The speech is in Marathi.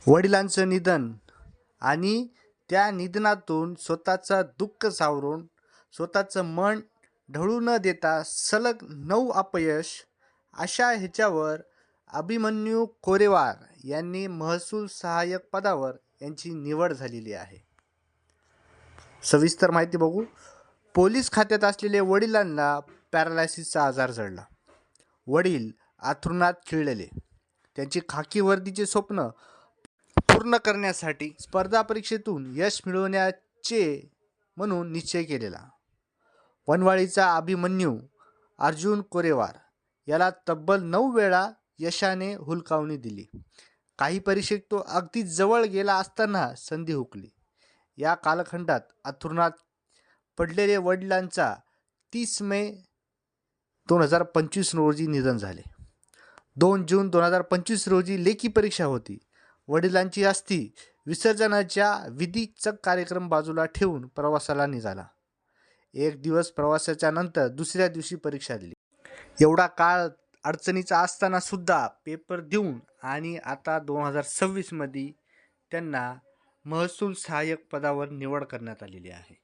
वडिलांचं निधन आणि त्या निधनातून स्वतःचं दुःख सावरून स्वतःचं मन ढळू न देता सलग 9 अपयश अशा ह्याच्यावर अभिमन्यू कोरेवार यांनी महसूल सहाय्यक पदावर यांची निवड झालेली आहे. सविस्तर माहिती बघू. पोलीस खात्यात असलेले वडिलांना पॅरालायसिसचा आजार जडला. वडील अंथरुणात खिळलेले. त्यांची खाकी वर्दीचे स्वप्न पूर्ण करण्यासाठी स्पर्धा परीक्षेतून यश मिळवण्याचे म्हणून निश्चय केलेला. वनवाळीचा अभिमन्यू अर्जुन कोरेवार याला तब्बल 9 वेळा यशाने हुलकावणी दिली. काही परीक्षेत तो अगदी जवळ गेला असताना संधी हुकली. या कालखंडात अंथरुणात पडलेले वडिलांचा 30 मे 2025 रोजी निधन झाले. 2 जून 2025 रोजी लेखी परीक्षा होती. वडिलांची अस्थी विसर्जनाच्या विधीचा कार्यक्रम बाजूला ठेवून प्रवासाला निघाला. एक दिवस प्रवासाच्या नंतर दुसऱ्या दिवशी परीक्षा दिली. एवढा काळ अडचणीचा असताना सुद्धा पेपर देऊन आणि आता 2026 मध्ये त्यांना महसूल सहाय्यक पदावर निवड करण्यात आलेली आहे.